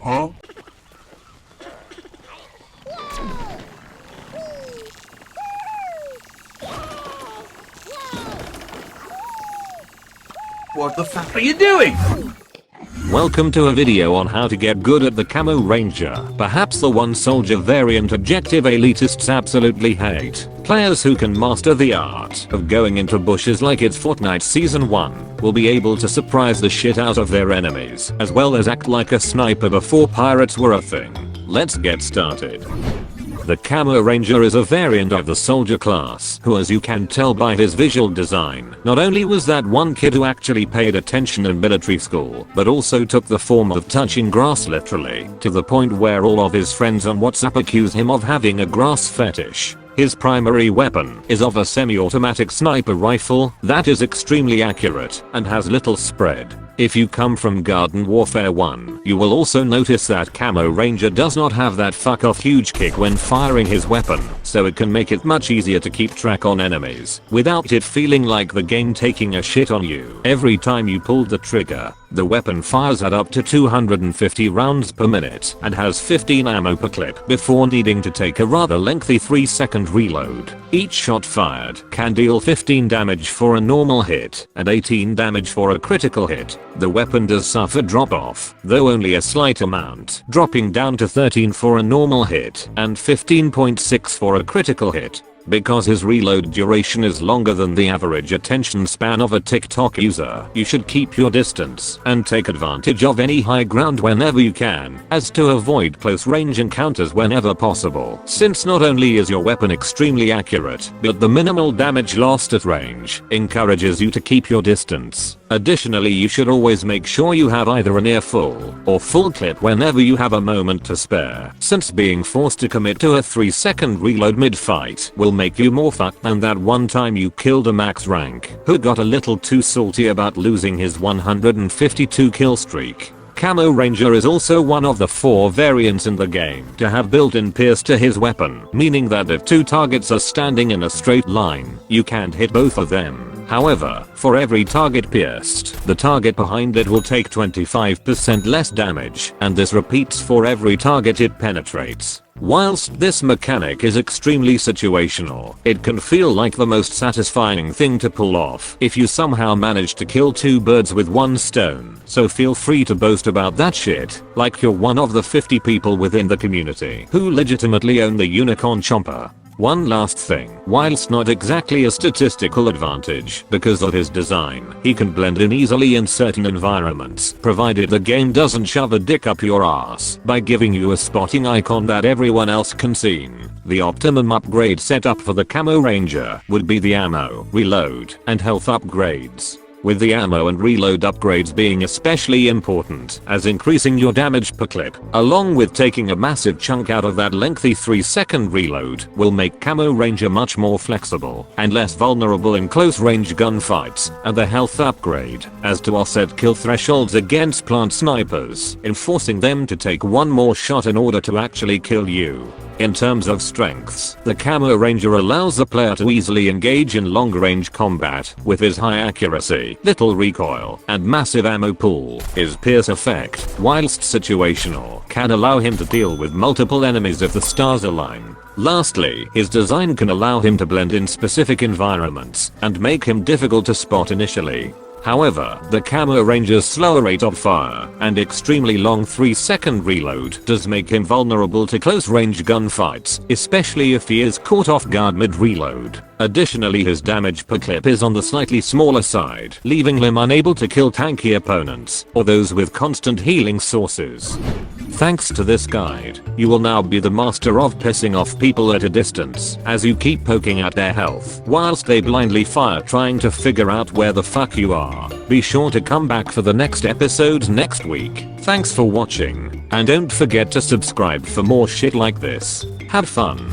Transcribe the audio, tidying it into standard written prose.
Huh? What the fuck are you doing? Welcome to a video on how to get good at the Camo Ranger, perhaps the one soldier variant objective elitists absolutely hate. Players who can master the art of going into bushes like it's Fortnite Season 1 will be able to surprise the shit out of their enemies, as well as act like a sniper before pirates were a thing. Let's get started. The Camo Ranger is a variant of the soldier class who, as you can tell by his visual design, not only was that one kid who actually paid attention in military school, but also took the form of touching grass literally, to the point where all of his friends on WhatsApp accuse him of having a grass fetish. His primary weapon is of a semi-automatic sniper rifle that is extremely accurate and has little spread. If you come from Garden Warfare 1, you will also notice that Camo Ranger does not have that fuck off huge kick when firing his weapon, so it can make it much easier to keep track on enemies without it feeling like the game taking a shit on you. Every time you pull the trigger, the weapon fires at up to 250 rounds per minute and has 15 ammo per clip before needing to take a rather lengthy 3-second reload. Each shot fired can deal 15 damage for a normal hit and 18 damage for a critical hit. The weapon does suffer drop off, though only a slight amount, dropping down to 13 for a normal hit and 15.6 for a critical hit. Because his reload duration is longer than the average attention span of a TikTok user, you should keep your distance and take advantage of any high ground whenever you can, as to avoid close range encounters whenever possible, since not only is your weapon extremely accurate, but the minimal damage lost at range encourages you to keep your distance. Additionally, you should always make sure you have either a near full or full clip whenever you have a moment to spare, since being forced to commit to a 3-second reload mid-fight will make you more fucked than that one time you killed a max rank who got a little too salty about losing his 152 kill streak. Camo Ranger is also one of the 4 variants in the game to have built-in pierce to his weapon, meaning that if 2 targets are standing in a straight line, you can't hit both of them. However, for every target pierced, the target behind it will take 25% less damage, and this repeats for every target it penetrates. Whilst this mechanic is extremely situational, it can feel like the most satisfying thing to pull off if you somehow manage to kill 2 birds with 1 stone, so feel free to boast about that shit, like you're one of the 50 people within the community who legitimately own the unicorn chomper. One last thing, whilst not exactly a statistical advantage because of his design, he can blend in easily in certain environments, provided the game doesn't shove a dick up your ass by giving you a spotting icon that everyone else can see. The optimum upgrade setup for the Camo Ranger would be the ammo, reload, and health upgrades, with the ammo and reload upgrades being especially important, as increasing your damage per clip, along with taking a massive chunk out of that lengthy 3-second reload, will make Camo Ranger much more flexible and less vulnerable in close range gunfights, and the health upgrade, as to offset kill thresholds against plant snipers, enforcing them to take one more shot in order to actually kill you. In terms of strengths, the Camo Ranger allows the player to easily engage in long-range combat with his high accuracy, little recoil, and massive ammo pool. His pierce effect, whilst situational, can allow him to deal with multiple enemies if the stars align. Lastly, his design can allow him to blend in specific environments and make him difficult to spot initially. However, the Camo Ranger's slower rate of fire and extremely long 3-second reload does make him vulnerable to close range gunfights, especially if he is caught off guard mid-reload. Additionally, his damage per clip is on the slightly smaller side, leaving him unable to kill tanky opponents or those with constant healing sources. Thanks to this guide, you will now be the master of pissing off people at a distance as you keep poking at their health whilst they blindly fire trying to figure out where the fuck you are. Be sure to come back for the next episode next week. Thanks for watching, and don't forget to subscribe for more shit like this. Have fun.